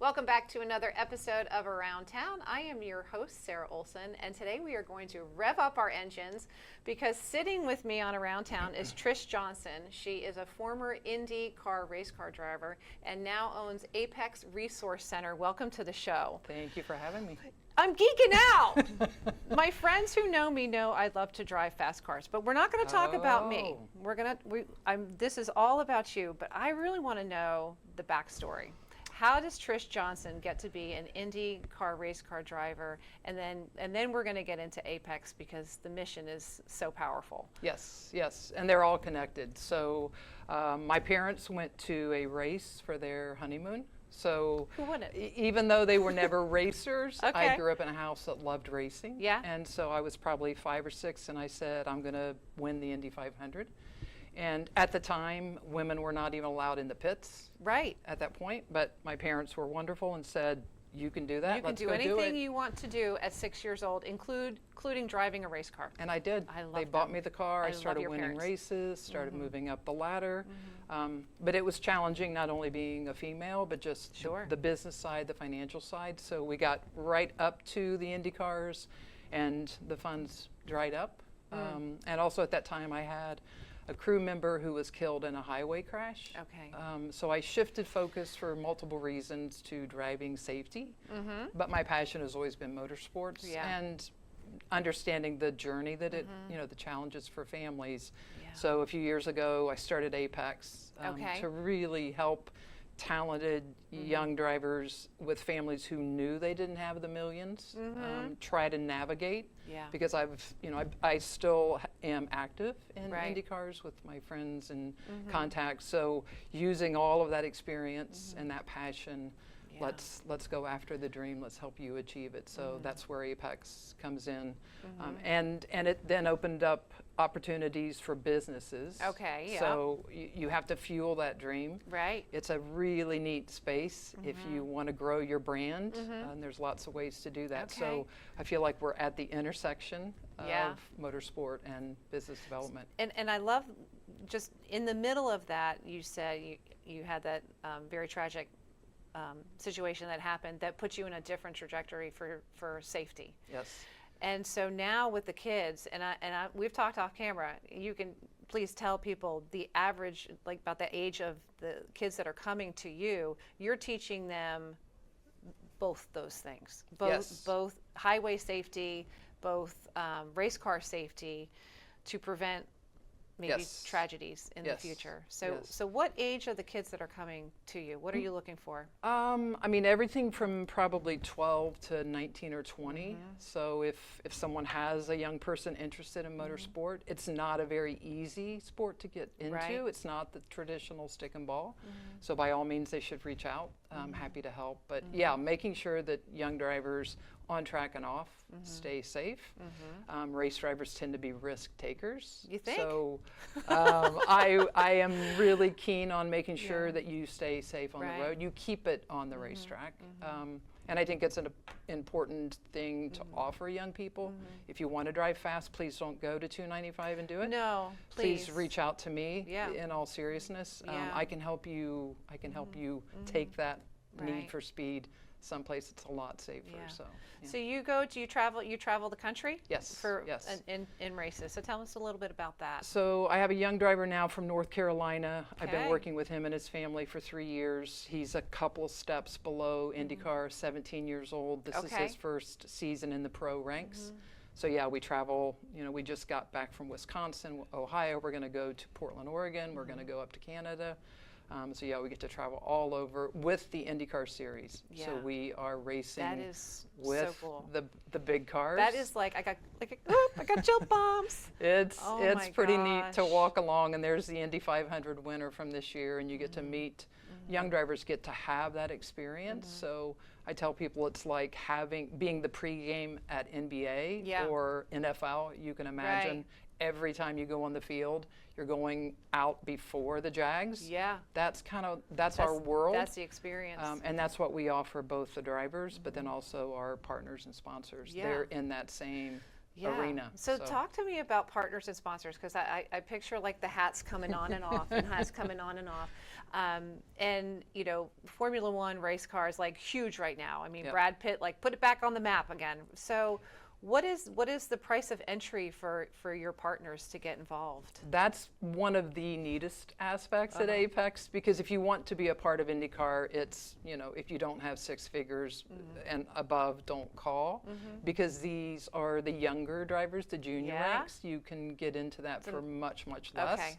Welcome back to another episode of Around Town. I am your host, Sarah Olson, and today we are going to rev up our engines because sitting with me on Around Town is Trish Johnson. She is a former Indy race car driver and now owns Apex Resource Center. Welcome to the show. Thank you for having me. I'm geeking out. My friends who know me know I love to drive fast cars, but we're not going to talk about me. This is all about you, but I really want to know the backstory. How does Trish Johnson get to be an Indy race car driver, and then we're going to get into Apex because the mission is so powerful. Yes, and they're all connected. So my parents went to a race for their honeymoon. So who wouldn't? Even though they were never racers, Okay. I grew up in a house that loved racing. Yeah. And so I was probably 5 or 6, and I said, I'm going to win the Indy 500. And at the time, women were not even allowed in the pits. Right. At that point, but my parents were wonderful and said, you can do that. You can do anything you want to do at 6 years old, including driving a race car. And I did. They bought me the car. I started winning races, started moving up the ladder. But it was challenging, not only being a female, but just the business side, the financial side. So we got right up to the Indy cars, and the funds dried up. And also at that time, I had a crew member who was killed in a highway crash. Okay. So I shifted focus for multiple reasons to driving safety. But my passion has always been motorsports and understanding the journey that it, the challenges for families. Yeah. So a few years ago, I started Apex to really help talented young drivers with families who knew they didn't have the millions try to navigate. Yeah. Because I still am active in Indy cars with my friends and contacts. So using all of that experience and that passion, let's go after the dream. Let's help you achieve it. So that's where Apex comes in, and it then opened up opportunities for businesses. Okay. Yeah. So you have to fuel that dream. Right. It's a really neat space if you want to grow your brand, and there's lots of ways to do that. Okay. So I feel like we're at the intersection of motorsport and business development. And I love, just in the middle of that, you said you had that very tragic situation that happened that put you in a different trajectory for safety. Yes. And so now with the kids, and we've talked off camera, you can please tell people the average, like about the age of the kids that are coming to you, you're teaching them both those things, both highway safety, both race car safety, to prevent maybe tragedies in the future. So what age are the kids that are coming to you? What are you looking for? I mean, everything from probably 12 to 19 or 20. So if someone has a young person interested in motorsport, it's not a very easy sport to get into. Right. It's not the traditional stick and ball. So by all means, they should reach out. I'm happy to help. But yeah, making sure that young drivers on track and off stay safe. Race drivers tend to be risk takers. You think? So I am really keen on making sure that you stay safe on the road. You keep it on the racetrack. And I think it's an important thing to offer young people. If you want to drive fast, please don't go to 295 and do it. No, please reach out to me. In all seriousness, I can help you. I can help you take that need for speed someplace it's a lot safer. So you travel the country? Yes. In races. So tell us a little bit about that. So I have a young driver now from North Carolina. I've been working with him and his family for 3 years. He's a couple steps below IndyCar, 17 years old. This is his first season in the pro ranks. So yeah, we travel, we just got back from Wisconsin, Ohio. We're going to go to Portland, Oregon. We're going to go up to Canada. So yeah, we get to travel all over with the IndyCar series. Yeah. So we are racing with so cool. the big cars. That is I got chill bumps. It's pretty neat to walk along, and there's the Indy 500 winner from this year, and you get to meet young drivers get to have that experience. So I tell people it's like being the pregame at NBA or NFL. You can imagine every time you go on the field, you're going out before the Jags. Yeah. That's our world. That's the experience. And that's what we offer both the drivers, but then also our partners and sponsors. They're in that same arena. So talk to me about partners and sponsors, because I picture like the hats coming on and off and hats coming on and off. And, you know, Formula One race cars, like huge right now. I mean, Brad Pitt, like put it back on the map again. So what is the price of entry for your partners to get involved? That's one of the neatest aspects at Apex, because if you want to be a part of IndyCar, it's, you know, if you don't have six figures and above, don't call, because these are the younger drivers, the junior ranks. You can get into that for much, much less. Okay.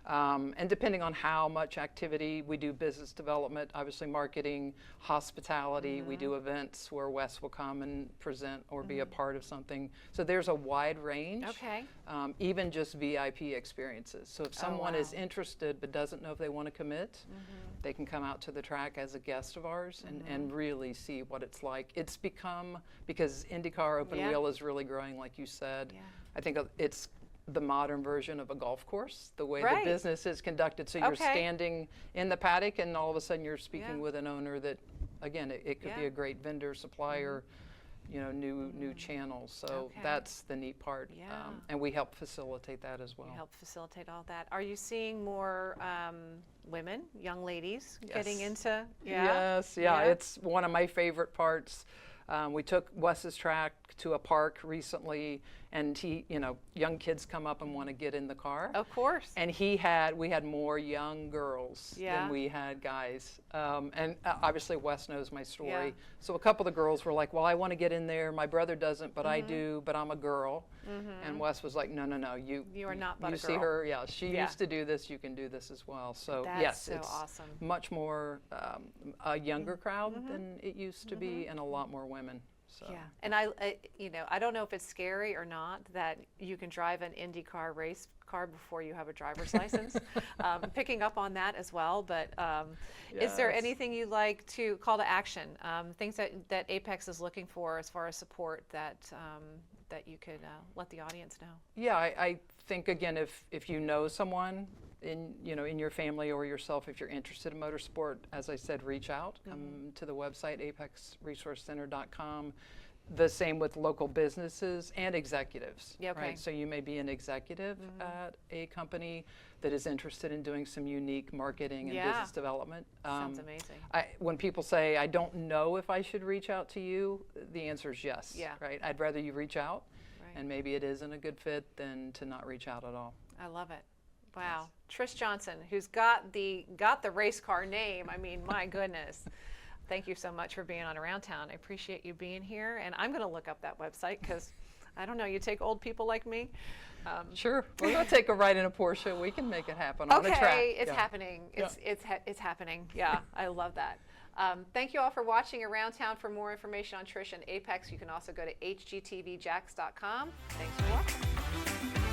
And depending on how much activity, we do business development, obviously marketing, hospitality. We do events where Wes will come and present or be a part of something. So there's a wide range, even just VIP experiences. So if someone is interested but doesn't know if they want to commit, they can come out to the track as a guest of ours and really see what it's like. It's become, because IndyCar open wheel is really growing, like you said, I think it's the modern version of a golf course, the way the business is conducted. So you're standing in the paddock and all of a sudden you're speaking with an owner that, again, it could be a great vendor, supplier, you know, new channels. So that's the neat part. And we help facilitate that as well. You help facilitate all that. Are you seeing more women, young ladies getting into? Yes, it's one of my favorite parts. We took Wes's track to a park recently, and you know, young kids come up and want to get in the car. Of course. And we had more young girls than we had guys. And obviously Wes knows my story. So a couple of the girls were like, well, I want to get in there. My brother doesn't, but I do, but I'm a girl. And Wes was like, no, you are not but a girl. You see her, she used to do this, you can do this as well. So yes, it's awesome. Much more a younger crowd than it used to be, and a lot more women. So. Yeah, and I, you know, I don't know if it's scary or not that you can drive an IndyCar race car before you have a driver's license. Picking up on that as well, but is there anything you'd like to call to action? Things that Apex is looking for as far as support that that you could let the audience know? Yeah, I think again, if you know someone in your family or yourself, if you're interested in motorsport, as I said, reach out. Come to the website apexresourcecenter.com. The same with local businesses and executives. Right? So you may be an executive at a company that is interested in doing some unique marketing and business development. Sounds amazing. When people say, I don't know if I should reach out to you, the answer is yes. Right? I'd rather you reach out, and maybe it isn't a good fit than to not reach out at all. I love it. Wow. Trish Johnson, who's got the race car name. I mean, my goodness. Thank you so much for being on Around Town. I appreciate you being here. And I'm going to look up that website because, I don't know, you take old people like me. Sure. We're going to take a ride in a Porsche. We can make it happen on the track. Okay, it's happening. It's happening. Yeah, I love that. Thank you all for watching Around Town. For more information on Trish and Apex, you can also go to hgtvjax.com. Thanks for watching.